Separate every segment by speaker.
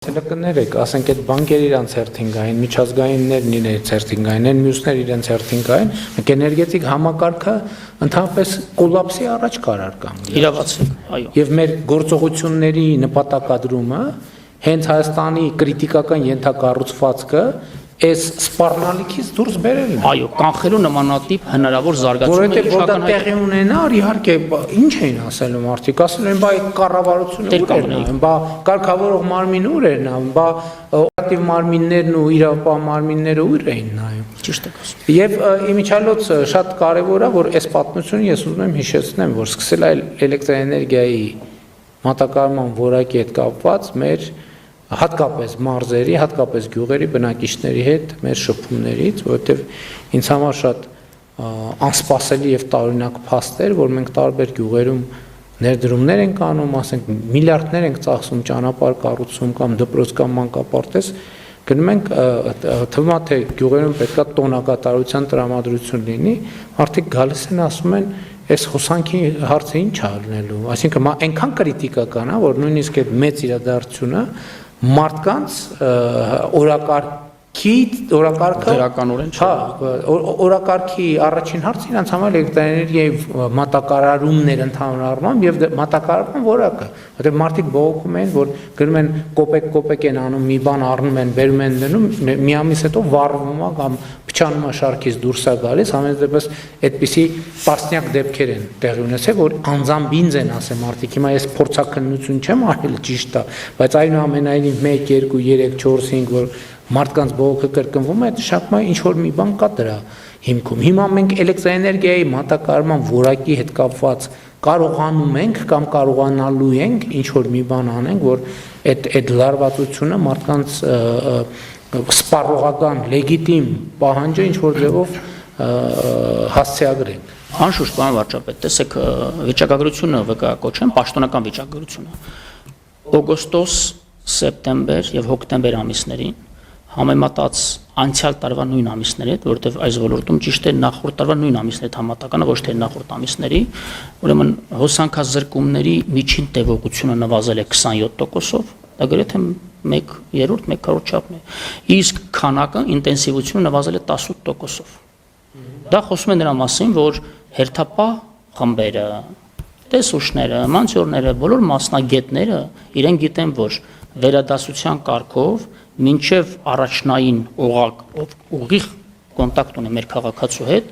Speaker 1: Կներեք, ասենք այդ բանկերը իրանց հերթին գային, միջազգայիններն իրենց հերթին գային, այն մյուսներ իրենց հերթին գային, մենք էներգետիկ համակարգը ընդհանրապես կոլապսի առաջ կարար կանգնել։
Speaker 2: Իրավացի, այո։
Speaker 1: Եվ մեր գործողությունների նպատակադրումը հենց Հայաստանի կրիտիկական ենթակառուցվածքը այս սպառնալիքից դուրս բերելն է։
Speaker 2: Այո, կանխելու նմանատիպ հնարավոր զարգացումներ
Speaker 1: Որովհետև որ դա տեղի ունենար, իհարկե, ինչ էին ասելու մարդիկ, ասել են, բա այդ կառավարությունը ուր էր նայում, բա կարգավորող մարմինը ուր էր նայում, բա օպերատիվ մարմիններն ու իրավապահ մարմինները ուր էին նայում։
Speaker 2: Ճիշտ եք ասում։
Speaker 1: Եվ իմիջիալոց շատ կարևոր է, որ այս պատմությունը ես ուզում եմ հիշեցնեմ, որ սկսել է էլեկտրաէներգիայի մատակարարման որակի հետ կապված մեր հատկապես մարզերի, հատկապես գյուղերի բնակիչների հետ մեր շփումներից, որովհետև ինձ համար շատ անսպասելի եւ տարօրինակ փաստ էր, որ մենք տարբեր գյուղերում ներդրումներ ենք անում, ասենք միլիարդներ ենք ծախսում ճանապարհ կառուցում կամ դպրոց կամ մանկապարտեզ, գնում ենք թվում է թե գյուղերում պետքա տոնակատարության տրամադրություն լինի, մարդիկ գալիս են ասում են այս հոսանքի հարցը ինչ է լինելու, այսինքն այնքան կրիտիկական է, որ նույնիսկ այդ մեծ իրադարձությունը մարդկանց օրակարգը
Speaker 2: դրականորեն չէ։
Speaker 1: Օրակարգի առաջին հարցը իրանց համար էլեկտրաէներգիայի մատակարարումներ ընդհանուր առմամբ եւ մատակարարման որակը, որտեղ մարդիկ բողոքում են, որ գրում են կոպեկ են անում, մի բան առնում են, բերում են դնում, մի ամիս հետո վառվում է կամ փչանում է շարքից դուրս է գալիս, ամենից դեպս այդպիսի տասնյակ դեպքեր են տեղի ունեցել, որ անձամբ ինձ են ասել մարդիկ, հիմա ես փորձաքննություն չեմ արել, ճիշտ է, բայց այնուամենայնիվ 1, 2, 3, 4, 5 որ մարդկանց բողոքը կրկնվում է, շակմա ինչ որ մի բան կա դրա հիմքում։ Հիմա մենք էլեկտրաէներգիայի մատակարարման որակի հետ կապված կարողանում ենք կամ կարողանալու ենք ինչ որ մի բան անենք, որ այդ լարվածությունը մարդկանց սպառողական լեգիտիմ պահանջը ինչ որ ձևով հասցեագրենք։
Speaker 2: Անշուշտ, պարոն վարչապետ, տեսեք, վիճակագրությունը վկայակոչեմ, պաշտոնական վիճակագրությունը։ Օգոստոս, սեպտեմբեր եւ հոկտեմբեր ամիսներին համեմատած անցյալ տարվա նույն ամիսների հետ, որովհետև այս ոլորտում ճիշտ է նախորդ տարվա նույն ամիսների հետ համատականը, ոչ թե նախորդ ամիսների, ուրեմն հոսանքազրկումների միջին տևողությունը նվազել է 27%-ով, դա գրեթե 1/3, 1/4 չափն է, իսկ քանակը, ինտենսիվությունը նվազել է 18%-ով։ Դա խոսում է նրա մասին, որ հերթապահ խմբերը, տեսուչները, մանցորները, բոլոր մասնագետները իրեն գիտեն, որ վերադասության կարգով մինչև առաջնային ուղիղ կոնտակտ ունի մեր քաղաքացու հետ,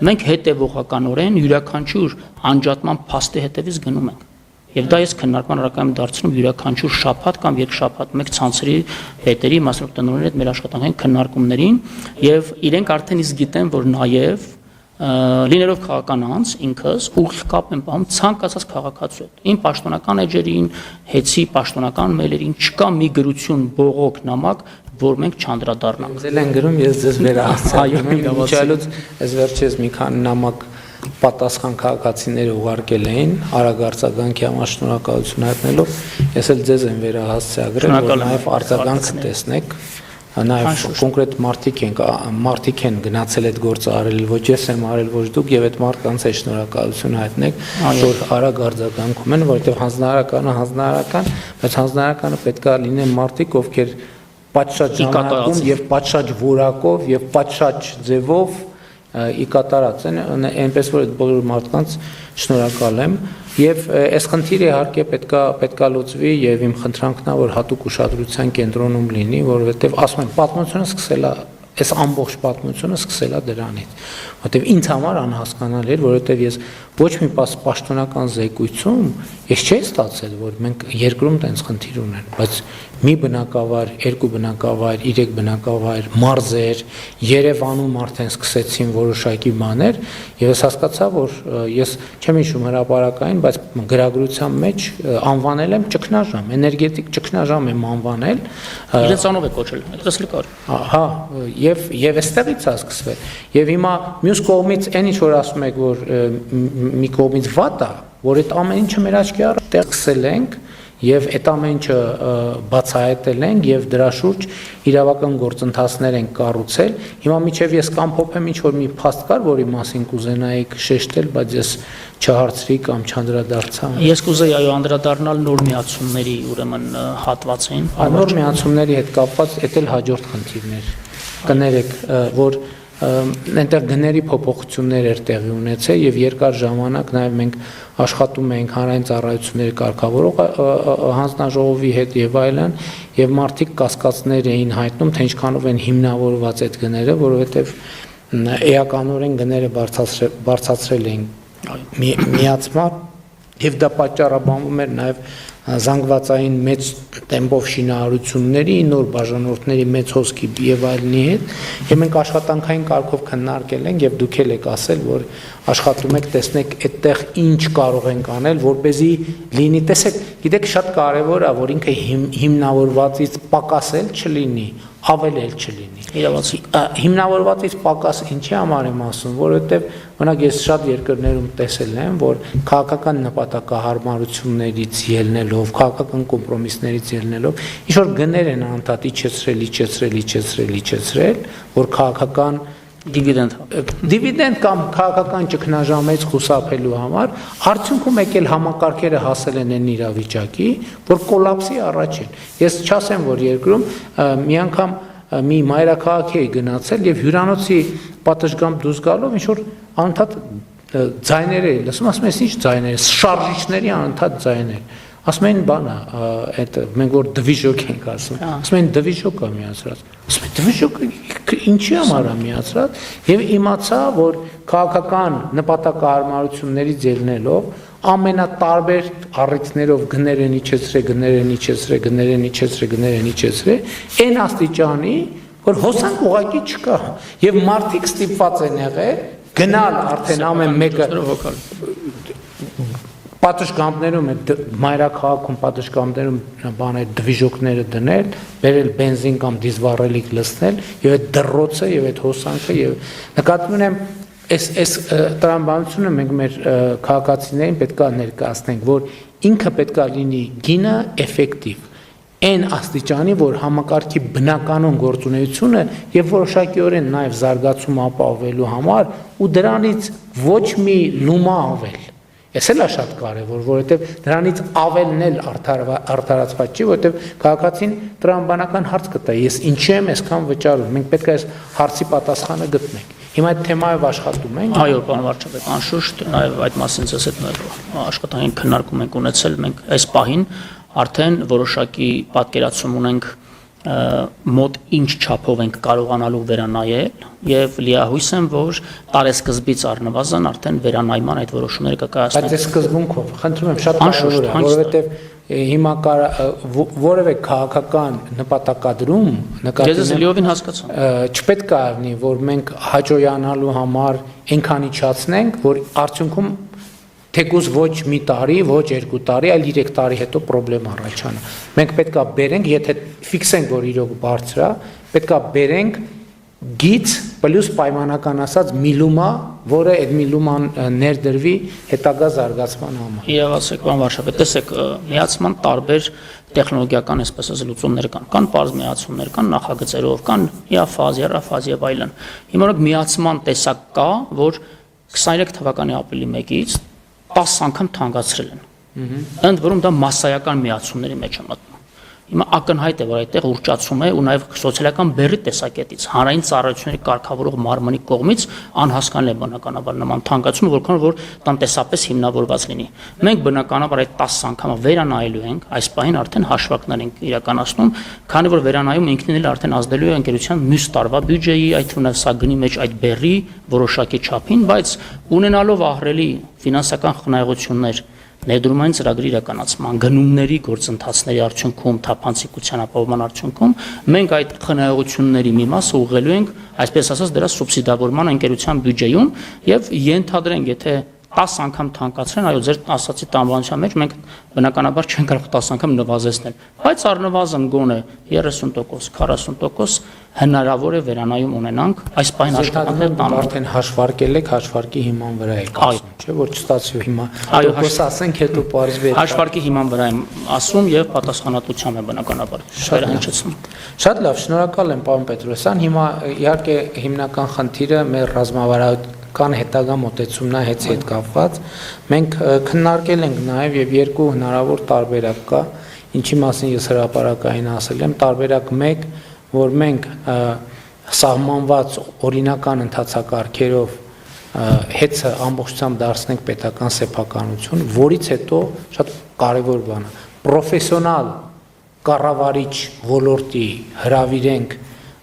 Speaker 2: մենք հետևողականորեն յուրաքանչյուր անջատման փաստի հետևից գնում ենք։ Եվ դա ես քննարկման առարկայում դարձնում յուրաքանչյուր շաբաթ կամ երկշաբաթ մեկ ցանցերի պետերի մասնագետների հետ մեր աշխատանքային քննարկումներին եւ իրենք արդեն իսկ գիտեն, որ նաեւ լինելով քաղաքական անձ ինքս ուղիղ կապ եմ պահում ցանկացած քաղաքացու հետ։ Իմ պաշտոնական էջերին, հեցի պաշտոնական մեյլերին չկա մի գրություն, բողոք, նամակ, որ մենք չանդրադառնանք։
Speaker 1: Ձեզ են գրում, ես ձեզ վերահասցնում եմ, միջալոց այս վերջերս մի քանի նամակ պատասխան քաղաքացիները ուղարկել էին արագ-արձագանքի համար շնորհակալություն հայտնելով, ես էլ ձեզ եմ վերահասցրել, որ նաև արձագանքը տեսնեք։ Նաև կոնկրետ մարդիկ են գնացել այդ գործը արել, ոչ ես եմ արել, ոչ դուք, եւ այդ մարդկանց է շնորհակալություն հայտնեք, որ արագ արձագանքում են, որովհետեւ հանձնարարական, բայց հանձնարարականը պետք է լինեն մարդիկ, ովքեր պատշաճ ժամանակում եւ պատշաճ որակով եւ պատշաճ ձևով ի կատարած են, այնպես որ այդ բոլոր մարդկանց շնորհակալ եմ եւ այս խնդիրը իհարկե պետքա լուծվի եւ իմ խնդրանքն է որ հատուկ ուշադրության կենտրոնում լինի, որովհետեւ ասում եմ պատմությունը սկսել է այս ամբողջ պատմությունը սկսել է դրանից, որովհետեւ ինձ համար անհասկանալի էր, որովհետեւ ես ոչ մի պաշտոնական զեկույցում ես չէի ստացել, որ մենք երկրում տենց խնդիր ունեն, բայց մի բնակավայր, երկու բնակավայր, 3 բնակավայր, մարզեր, Երևանում արդեն սկսեցին որոշակի բաներ, եւ ես հասկացա, որ ես չեմ հիշում հրապարակային, բայց գրագրության մեջ անվանել եմ ճգնաժամ, էներգետիկ ճգնաժամ եմ անվանել։
Speaker 2: Իրենց անով է կոչել, այդպես էլ կար։
Speaker 1: Հա, եւ այստեղից է սկսվել։ Եվ հիմա մյուս կողմից այն ինչ որ ասում եք, որ մի կողմից վատ է, որ այդ ամեն ինչը մեր աչքի առաջ սկսել ենք եւ այդ ամենը բացահայտել ենք եւ դրա շուրջ իրավական գործընթացներ ենք կառուցել։ Հիմա միջև ես կամփոփեմ ինչ որ մի փաստ կար, որի մասին կուզենայիք շեշտել, բայց ես չհարցրի կամ չանդրադարձա։
Speaker 2: Ես կուզեի այո անդրադառնալ նոր միացումների ուրեմն հատվածին։
Speaker 1: Նոր միացումների հետ կապված էդ էլ հաջորդ խնդիրներ կներեք, որ այնտեղ գների փոփոխություններ էր տեղի ունեցել եւ երկար ժամանակ նաեւ մենք աշխատում էինք հանրային ծառայությունների կարգավորող հանձնաժողովի հետ եւ այլն եւ մարդիկ կասկածներ էին հայտնում թե ինչքանով են հիմնավորված այդ գները, որովհետեւ էականորեն գները բարձրացրել էին միացման եւ դա պատճառաբանվում էր նաեւ զանգվածային մեծ տեմպով շինարարությունների, նոր բաժանորդների մեծ հոսքի եւ այլնի հետ, եւ մենք աշխատանքային կարգով քննարկել ենք եւ դուք եք ասել, որ աշխատում եք, տեսնեք այդտեղ ինչ կարող ենք անել, որպեսզի լինի, տեսեք, գիտեք, շատ կարեւոր է, որ ինքը հիմնավորվածից պակաս էլ չլինի, ավել էլ չլինի։ Հիմնավորվածից պակաս ինչի համար եմ ասում, որովհետեւ մենակ ես շատ երկրներում տեսել եմ, որ քաղաքական նպատակահարմարություններից ելնելով, քաղաքական կոմպրոմիսներից ելնելով, ինչ որ գներ են անդադ իջեցրել, որ քաղաքական դիվիդենդ կամ քաղաքական ճգնաժամից խուսափելու համար արդյունքում եկել համակարգերը հասել են այն իրավիճակի, որ կոլապսի առաջ են։ Ես չասեմ, որ երկրում մի անգամ մի մայրաքաղաք էի գնացել եւ հյուրանոցի պատշգամբ դուրս գալով ինչ որ անընդհատ ձայներ էի լսում, ասում ես ինչ ձայներ, շարժիչների անընդհատ ձայներ։ Ասում են բան է, այդ մենք որ դվիժոկ ենք ասում, ասում են դվիժոկ է միացրած, ասում են դվիժոկը ինչի համար է միացրած եւ իմացա, որ քաղաքական նպատակահարմարություններից ելնելով ամենատարբեր առիթներով գներ են իջեցրել, այն աստիճանի, որ հոսանք ուղակի չկա եւ մարդիկ ստիպված են եղել գնալ արդեն ամեն մեկը պատշգամբներում մայրաքաղաքում պատշգամբներում բաներ դվիժոկները դնել, բերել բենզին կամ դիզվառելիք լցնել եւ այդ դռոցը եւ այդ հոսանքը եւ նկատի ունեմ այս տրամաբանությունը մենք մեր քաղաքացիներին պետք է ներկայացնենք, որ ինքը պետք է լինի գինը էֆեկտիվ այն աստիճանի, որ համակարգի բնականon գործունեությունը եւ որոշակիորեն նաեւ զարգացումը ապահովելու համար ու դրանից ոչ մի լումա ավել Ես էլ է շատ կարևոր, որովհետև դրանից ավելն էլ արդարացված չի, որովհետև քաղաքացին տրամաբանական հարց կտա, ես ինչի եմ այսքան վճարում, մենք պետք է այս հարցի պատասխանը գտնենք։ Հիմա այդ թեմայով աշխատում ենք։
Speaker 2: Այո, պարոն վարչապետ, անշուշտ, նաև այդ մասին ցես հետ աշխատանքային քննարկում ենք ունեցել, մենք այս պահին արդեն որոշակի պատկերացում ունենք մոտ ինչ չափով ենք կարողանալու վերանայել եւ լիահույս եմ, որ տարեսկզբից առնվազն արդեն վերանայման այդ որոշումները կկայացնեն։
Speaker 1: Բայց այս սկզբունքով, խնդրում եմ, շատ կարևոր է, որովհետեւ հիմա որևէ քաղաքական նպատակադրում
Speaker 2: Ես լիովին հասկացա։
Speaker 1: Չպետք է լինի, որ մենք հաջողանալու համար այնքան իջացնենք, որ արդյունքում թեկուզ ոչ մի տարի, ոչ 2 տարի, այլ 3 տարի հետո խնդրեմ առաջանա։ Մենք պետք է բերենք, եթե ֆիքսենք, որ իրոք բարձր է, պետք է բերենք գիծ պլյուս պայմանական ասած միլումա, որը այդ միլուման ներդրվի հետագա զարգացման համար։
Speaker 2: Իրավացեք, պարոն վարչապետ, տեսեք, միացման տարբեր տեխնոլոգիական, այսպես ասած, լուծումներ կան պարզ միացումներ, կան նախագծերով, կան իաֆազ, երաֆազ եւ այլն։ Հիմա օրինակ միացման տեսակ կա, որ 23 թվականի ապրիլի 1-ից 10 անգամ թանկացրել են։ Ընդ որում դա մասսայական միացումների մեջ է մտնում։ Հիմա ակնհայտ է, որ այդտեղ ուռճացում է ու նաև սոցիալական բեռի տեսակետից հանրային ծառայությունների կարգավորող մարմնի կողմից անհասկանալի է բնականաբար նման թանկացումը, որքան որ տնտեսապես հիմնավորված լինի։ Մենք բնականաբար այդ 10 անգամը վերանայելու ենք, այս պահին արդեն հաշվարկներ ենք իրականացնում, քանի որ վերանայում ինքնին էլ արդեն ազդելու է ընկերության մյուս տարվա բյուջեի, այդ թվում նաև սա գնի մեջ այդ բեռի որոշակի չափին, բայց ունենալով ահռելի ֆինանսական խնայողություններ ներդրումային ծրագրի իրականացման գնումների գործընթացների արդյունքում թափանցիկության ապահովման արդյունքում մենք այդ խնայողությունների մի մասը ուղղելու ենք, այսպես ասած, դրա սուբսիդավորման ընկերության բյուջեում եւ ենթադրենք, եթե 10 անգամ թանկացրեն, այո, ձեր ասացի տանվանության մեջ մենք բնականաբար չենք կարող 10 անգամ նվազեցնել, բայց առնվազն գոնե 30%, 40% հնարավոր է վերանայում ունենանք այս պահին աշխատանքներ տանող։
Speaker 1: Արդեն հաշվարկել եք, հաշվարկի հիման վրա եք ասում, չէ՞ որ չստացվի հիմա։
Speaker 2: Այո,
Speaker 1: ասենք հետո պարզվի։
Speaker 2: Հաշվարկի հիման վրա եմ ասում եւ պատասխանատվությամբ եմ բնականաբար վերահնչեցնում։
Speaker 1: Շատ լավ, շնորհակալ եմ պարոն Պետրոսյան։ Հիմա իհարկե հիմնական խնդիրը մեր ռազմավարական հետագա մոտեցումն է հետ կապված։ Մենք քննարկել ենք նաև եւ երկու հնարավոր տարբերակ կա, ինչի մասին ես հրապարակային ասել եմ, տարբերակ 1, որ մենք սահմանված օրինական ընթացակարգերով հետը ամբողջությամբ դարձնենք պետական սեփականություն, որից հետո շատ կարևոր բան է, պրոֆեսիոնալ կառավարիչ ոլորտի հրավիրենք,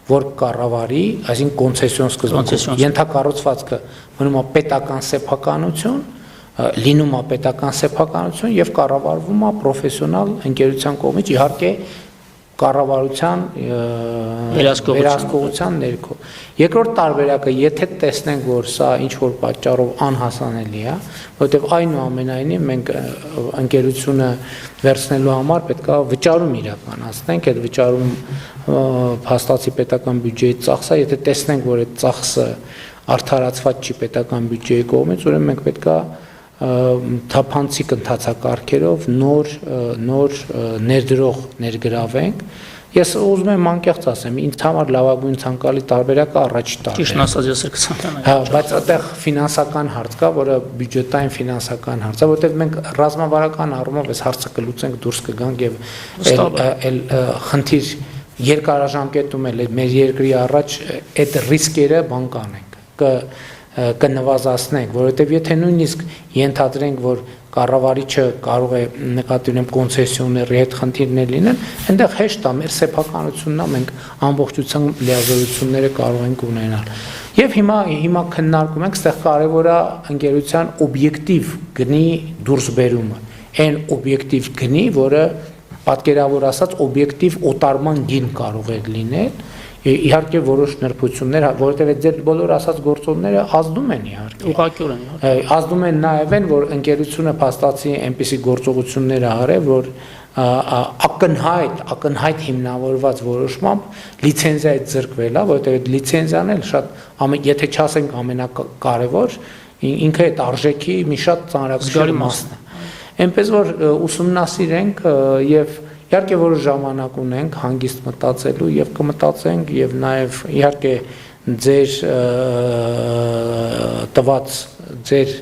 Speaker 1: որ կառավարի, այսինքն կոնցեսիոն սկզբունքով ենթակառուցվածքը մնում է պետական սեփականություն, լինում է պետական սեփականություն եւ կառավարվում է պրոֆեսիոնալ ընկերության կողմից, իհարկե կառավարության վերահսկողության ներքո։ Երկրորդ տարբերակը, եթե տեսնենք, որ սա ինչ որ պատճառով անհասանելի է, որովհետև այնուամենայնիվ մենք ընկերությունը վերցնելու համար պետք է վճարում իրականացնենք, այդ վճարում հաստատի պետական բյուջեի ծախսը, եթե տեսնենք, որ այդ ծախսը արդարացված չի պետական բյուջեի կողմից, ուրեմն մենք պետք է թափանցիկ ընթացակարգերով նոր ներդրող ներգրավենք։ Ես ուզում եմ անկեղծ ասեմ, ինձ համար լավագույն ցանկալի տարբերակը առաջի տարբերակն է։
Speaker 2: Ճիշտ ասած, ես կցանկանայի։
Speaker 1: Հա, բայց այդտեղ ֆինանսական հարց կա, որը բյուջետային ֆինանսական հարց է, որովհետև մենք ռազմավարական առումով այս հարցը կլուծենք, դուրս կգանք եւ այլ խնդիր երկարաժամկետում էլ մեր երկրի առաջ այդ ռիսկերը բան կանենք, կնվազացնենք, որովհետև եթե նույնիսկ ենթադրենք, որ կառավարիչը կարող է նկատի ունեմ կոնցեսիոների հետ խնդիրներ լինեն, այնտեղ հեշտ է մեր սեփականությունն է, մենք ամբողջությամբ լիազորությունները կարող ենք ունենալ։ Եվ հիմա քննարկում ենք, այստեղ կարևոր է ընկերության օբյեկտիվ գնի դուրսբերումը, այն օբյեկտիվ գնի, որը պատկերավոր ասած օբյեկտիվ օտարման գին կարող է լինել։ Իհարկե որոշ նրբություններ, որովհետև ձեր բոլոր ասած գործոնները ազդում են իհարկե։
Speaker 2: Ուղղակիորեն։
Speaker 1: Ազդում են նաև են, որ ընկերությունը փաստացի այնպիսի գործողություններ արել, որ ակնհայտ հիմնավորված որոշմամբ լիցենզիա ձեռքվել է, որովհետև այդ լիցենզիան էլ շատ, եթե չասենք ամենակարևոր, ինքը այդ արժեքի մի շատ ծանրակշիռ մասն է։ Այնպես որ ուսումնասիրենք եւ իհարկե որոշ ժամանակ ունենք հանգիստ մտածելու եւ կմտածենք եւ նաեւ իհարկե ձեր տված ձեր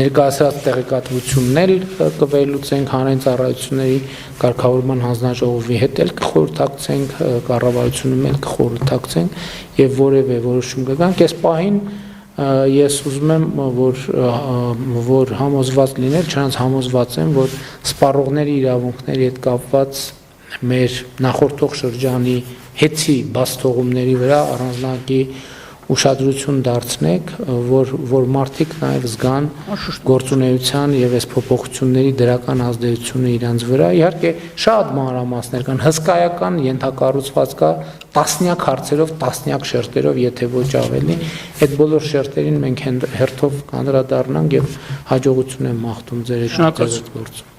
Speaker 1: ներկայացրած տեղեկատվություններ կվերլուծենք հանրային ծառայությունների կարգավորման հանձնաժողովի հետ էլ կխորհրդակցենք, կառավարությունում էլ կխորհրդակցենք եւ որևէ որոշում կգանք։ Այս պահին ես ուզում եմ, որ համոզված լինել, չնայած համոզված եմ, որ սպառողների իրավունքների հետ կապված մեր նախորդող շրջանի հետի բաց թողումների վրա առանձնակի ուշադրություն դարձնեք, որ մարդիկ նաև զգան գործունեության եւ այս փոփոխությունների դրական ազդեցությունը իրենց վրա։ Իհարկե շատ մանրամասներ կան, հսկայական ենթակառուցված կա տասնյակ հարցերով, տասնյակ շերտերով, եթե ոչ ավելի, այդ բոլոր շերտերին մենք հերթով կանդրադառնանք եւ հաջողություն եմ մաղթում ձեր այդ գործում։